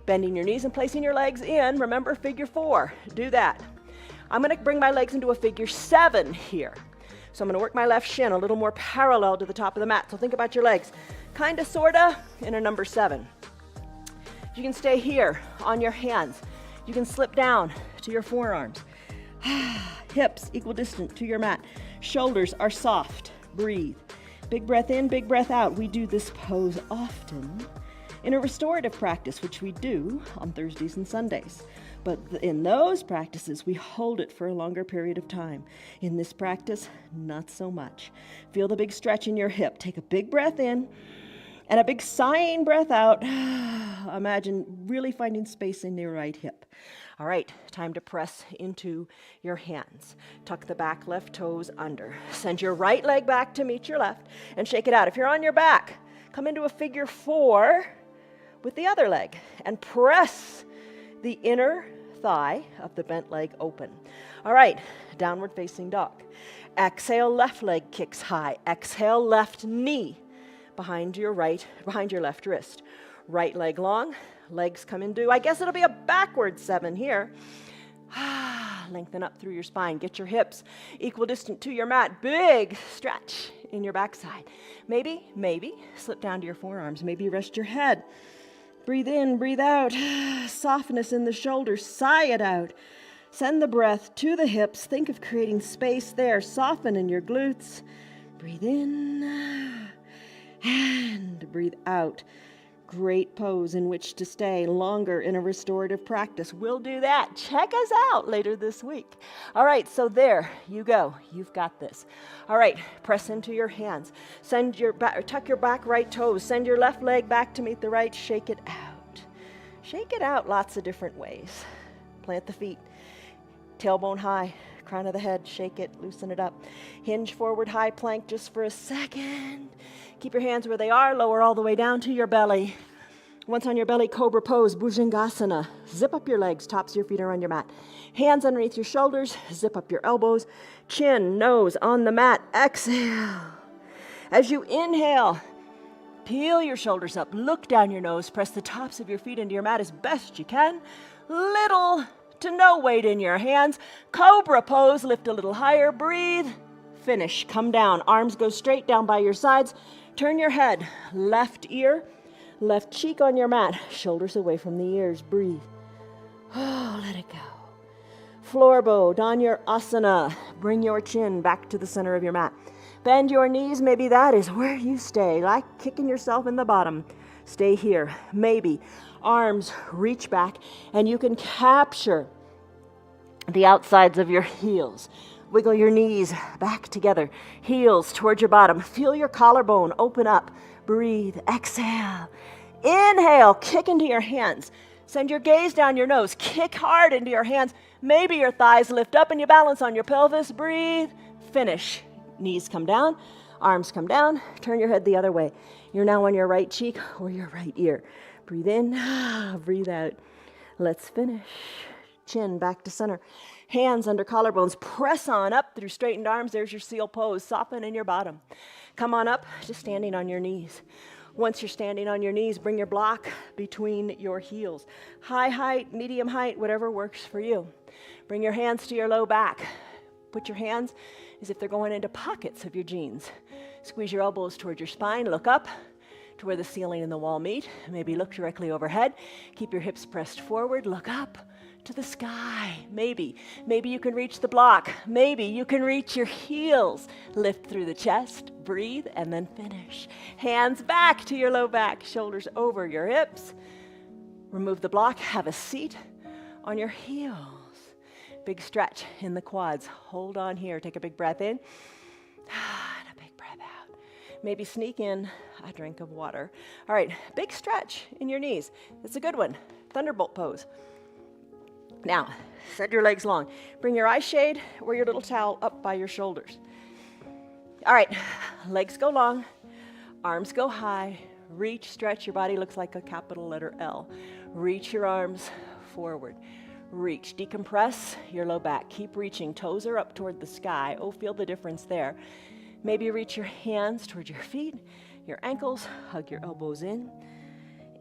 bending your knees and placing your legs in. Remember, figure 4. Do that. I'm going to bring my legs into a figure 7 here. So I'm going to work my left shin a little more parallel to the top of the mat. So think about your legs, kind of, sort of, in a number 7. You can stay here on your hands. You can slip down to your forearms. Hips equidistant to your mat. Shoulders are soft. Breathe. Big breath in, big breath out. We do this pose often in a restorative practice, which we do on Thursdays and Sundays. But in those practices, we hold it for a longer period of time. In this practice, not so much. Feel the big stretch in your hip. Take a big breath in and a big sighing breath out. Imagine really finding space in your right hip. All right, time to press into your hands. Tuck the back left toes under. Send your right leg back to meet your left and shake it out. If you're on your back, come into a figure 4 with the other leg and press the inner thigh of the bent leg open. All right, downward facing dog. Exhale, left leg kicks high. Exhale, left knee behind your left wrist. Right leg long. Legs come into, I guess it'll be a backward 7 here. Lengthen up through your spine. Get your hips equidistant to your mat. Big stretch in your backside. Maybe slip down to your forearms. Maybe rest your head. Breathe in, breathe out. Softness in the shoulders. Sigh it out. Send the breath to the hips. Think of creating space there. Soften in your glutes. Breathe in and breathe out. Great pose in which to stay longer in a restorative practice. We'll do that. Check us out later this week. All right, so there you go. You've got this. All right, press into your hands. Tuck your back right toes. Send your left leg back to meet the right. Shake it out. Shake it out lots of different ways. Plant the feet. Tailbone high. Crown of the head. Shake it. Loosen it up. Hinge forward high plank just for a second. Keep your hands where they are. Lower all the way down to your belly. Once on your belly, cobra pose, Bhujangasana. Zip up your legs. Tops of your feet are on your mat. Hands underneath your shoulders. Zip up your elbows. Chin, nose on the mat. Exhale. As you inhale, peel your shoulders up. Look down your nose. Press the tops of your feet into your mat as best you can. Little to no weight in your hands. Cobra pose. Lift a little higher. Breathe. Finish. Come down. Arms go straight down by your sides. Turn your head. Left ear. Left cheek on your mat, shoulders away from the ears. Breathe. Oh, let it go. Floor bow, Dhanurasana. Bring your chin back to the center of your mat. Bend your knees. Maybe that is where you stay, like kicking yourself in the bottom. Stay here. Maybe arms reach back and you can capture the outsides of your heels. Wiggle your knees back together. Heels towards your bottom. Feel your collarbone open up. Breathe. Exhale. Inhale. Kick into your hands. Send your gaze down your nose. Kick hard into your hands. Maybe your thighs lift up and you balance on your pelvis. Breathe. Finish. Knees come down. Arms come down. Turn your head the other way. You're now on your right cheek or your right ear. Breathe in. Breathe out. Let's finish. Chin back to center. Hands under collarbones. Press on up through straightened arms. There's your seal pose. Soften in your bottom. Come on up, just standing on your knees. Once you're standing on your knees, bring your block between your heels. High height, medium height, whatever works for you. Bring your hands to your low back. Put your hands as if they're going into pockets of your jeans. Squeeze your elbows towards your spine. Look up. to where the ceiling and the wall meet. Maybe look directly overhead. Keep your hips pressed forward. Look up to the sky. Maybe you can reach the block. Maybe you can reach your heels. Lift through the chest, breathe, and then finish. Hands back to your low back, shoulders over your hips. Remove the block, have a seat on your heels. Big stretch in the quads. Hold on here, take a big breath in, and a big breath out. Maybe sneak in a drink of water. All right, big stretch in your knees. It's a good one, thunderbolt pose. Now, set your legs long. Bring your eye shade or your little towel up by your shoulders. All right, legs go long, arms go high. Reach, stretch, your body looks like a capital letter L. Reach your arms forward. Reach, decompress your low back. Keep reaching, toes are up toward the sky. Oh, feel the difference there. Maybe reach your hands toward your feet, your ankles, hug your elbows in.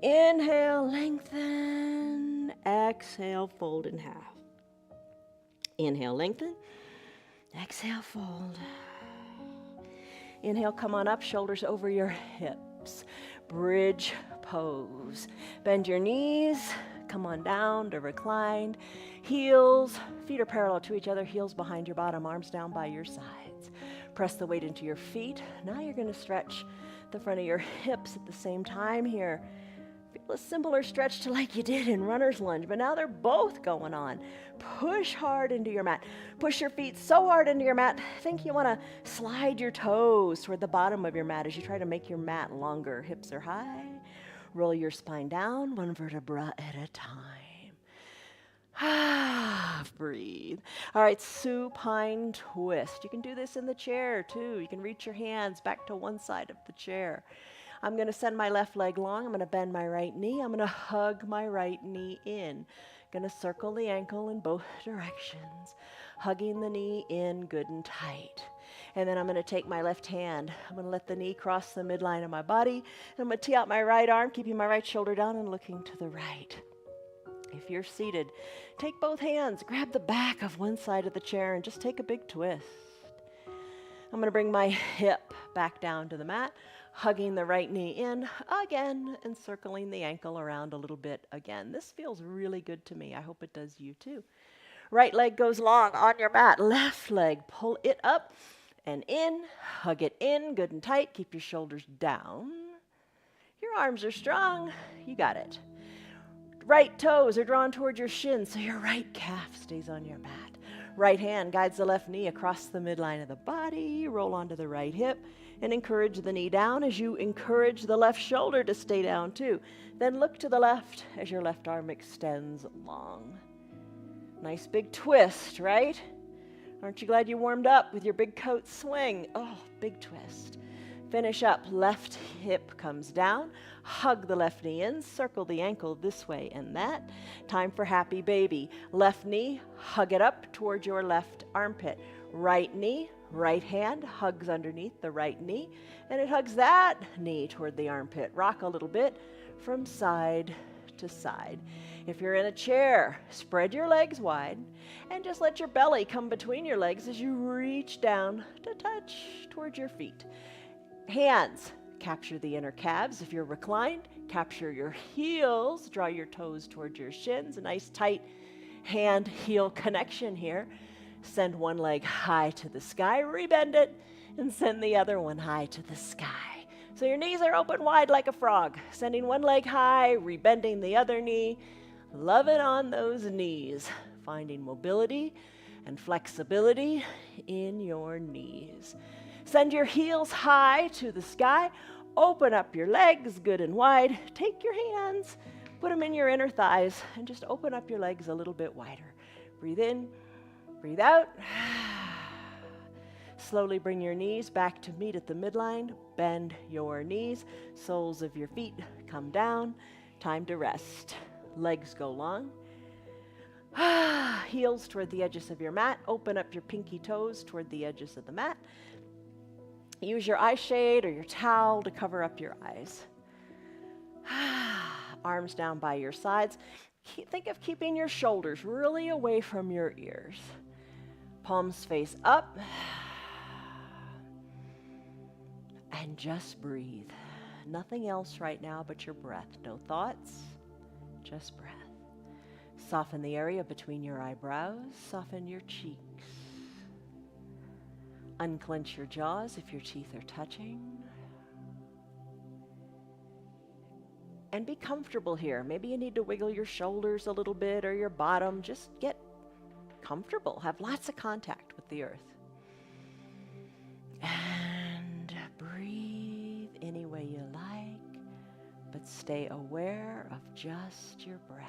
Inhale, lengthen. Exhale, fold in half. Inhale, lengthen. Exhale, fold. Inhale, come on up, shoulders over your hips. Bridge pose. Bend your knees, come on down to reclined. Heels, feet are parallel to each other, heels behind your bottom, arms down by your sides. Press the weight into your feet. Now you're going to stretch the front of your hips at the same time here. Feel a similar stretch to like you did in runner's lunge, but now they're both going on. Push hard into your mat. Push your feet so hard into your mat. Think you want to slide your toes toward the bottom of your mat as you try to make your mat longer. Hips are high. Roll your spine down, one vertebra at a time. Breathe. All right, supine twist. You can do this in the chair too. You can reach your hands back to one side of the chair. I'm going to send my left leg long. I'm going to bend my right knee. I'm going to hug my right knee in. Going to circle the ankle in both directions. Hugging the knee in good and tight. And then I'm going to take my left hand. I'm going to let the knee cross the midline of my body. And I'm going to tee out my right arm, keeping my right shoulder down and looking to the right. If you're seated, take both hands, grab the back of one side of the chair, and just take a big twist. I'm going to bring my hip back down to the mat, hugging the right knee in again and circling the ankle around a little bit again. This feels really good to me. I hope it does you too. Right leg goes long on your mat. Left leg, pull it up and in. Hug it in, good and tight. Keep your shoulders down. Your arms are strong. You got it. Right toes are drawn towards your shins, so your right calf stays on your mat. Right hand guides the left knee across the midline of the body. Roll onto the right hip and encourage the knee down as you encourage the left shoulder to stay down too. Then look to the left as your left arm extends long. Nice big twist, right? Aren't you glad you warmed up with your big coat swing? Oh, big twist. Finish up, left hip comes down, hug the left knee in, circle the ankle this way and that. Time for happy baby. Left knee, hug it up towards your left armpit. Right knee, right hand hugs underneath the right knee, and it hugs that knee toward the armpit. Rock a little bit from side to side. If you're in a chair, spread your legs wide and just let your belly come between your legs as you reach down to touch towards your feet. Hands capture the inner calves. If you're reclined, capture your heels. Draw your toes towards your shins. A nice tight hand-heel connection here. Send one leg high to the sky, rebend it, and send the other one high to the sky. So your knees are open wide like a frog. Sending one leg high, rebending the other knee. Loving on those knees. Finding mobility and flexibility in your knees. Send your heels high to the sky. Open up your legs good and wide. Take your hands, put them in your inner thighs, and just open up your legs a little bit wider. Breathe in, breathe out. Slowly bring your knees back to meet at the midline. Bend your knees. Soles of your feet come down. Time to rest. Legs go long. Heels toward the edges of your mat. Open up your pinky toes toward the edges of the mat. Use your eye shade or your towel to cover up your eyes. Arms down by your sides. Think of keeping your shoulders really away from your ears. Palms face up. And just breathe. Nothing else right now but your breath. No thoughts, just breath. Soften the area between your eyebrows. Soften your cheeks. Unclench your jaws if your teeth are touching. And be comfortable here. Maybe you need to wiggle your shoulders a little bit or your bottom. Just get comfortable. Have lots of contact with the earth. And breathe any way you like, but stay aware of just your breath.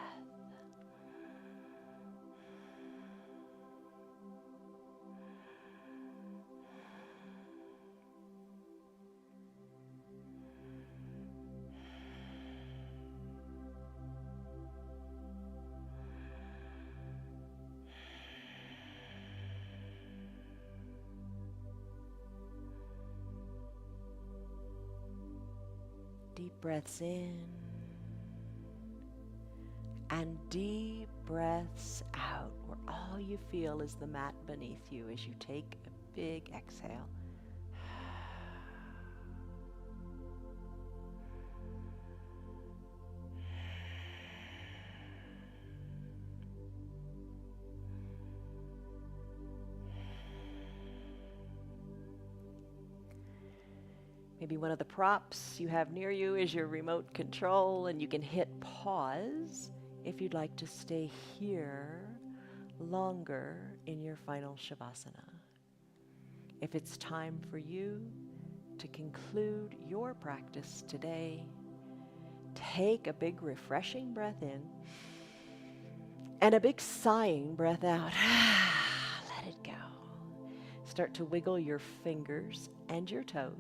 Deep breaths in and deep breaths out, where all you feel is the mat beneath you as you take a big exhale. Maybe one of the props you have near you is your remote control, and you can hit pause if you'd like to stay here longer in your final Shavasana. If it's time for you to conclude your practice today, take a big refreshing breath in and a big sighing breath out. Let it go. Start to wiggle your fingers and your toes.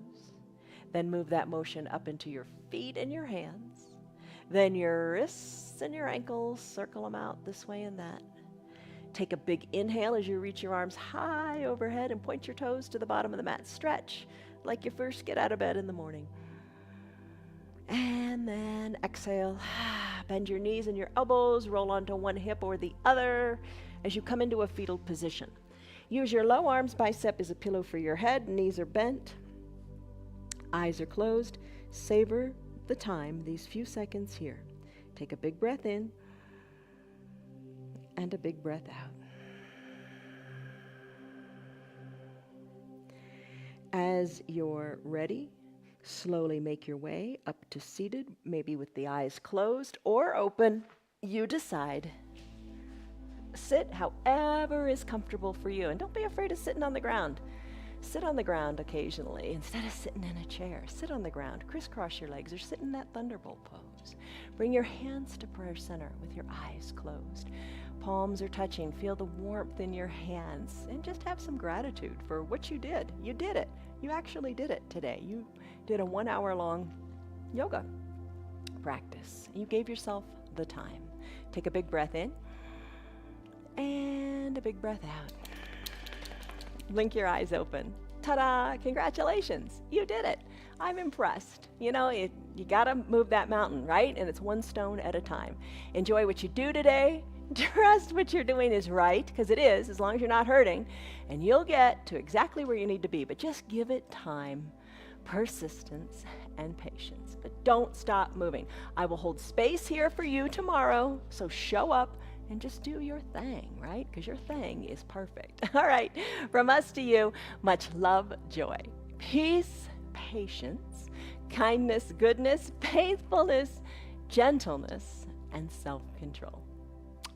Then move that motion up into your feet and your hands. Then your wrists and your ankles, circle them out this way and that. Take a big inhale as you reach your arms high overhead and point your toes to the bottom of the mat. Stretch like you first get out of bed in the morning. And then exhale. Bend your knees and your elbows, roll onto one hip or the other as you come into a fetal position. Use your low arms bicep as a pillow for your head. Knees are bent. Eyes are closed. Savor the time, these few seconds here. Take a big breath in and a big breath out. As you're ready, slowly make your way up to seated, maybe with the eyes closed or open. You decide. Sit however is comfortable for you, and don't be afraid of sitting on the ground. Sit on the ground occasionally instead of sitting in a chair. Sit on the ground, crisscross your legs, or sit in that thunderbolt pose. Bring your hands to prayer center with your eyes closed. Palms are touching. Feel the warmth in your hands, and just have some gratitude for what you did. You did it. You actually did it today. You did a 1 hour long yoga practice. You gave yourself the time. Take a big breath in and a big breath out. Blink your eyes open. Ta-da! Congratulations. You did it. I'm impressed. You know, you got to move that mountain, right? And it's one stone at a time. Enjoy what you do today. Trust what you're doing is right, because it is, as long as you're not hurting. And you'll get to exactly where you need to be. But just give it time, persistence, and patience. But don't stop moving. I will hold space here for you tomorrow, so show up and just do your thing, right? Because your thing is perfect. All right, from us to you, much love, joy, peace, patience, kindness, goodness, faithfulness, gentleness, and self-control.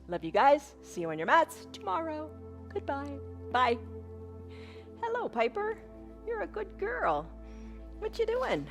Love you guys. See you on your mats tomorrow. Goodbye. Bye. Hello, Piper. You're a good girl. What you doing?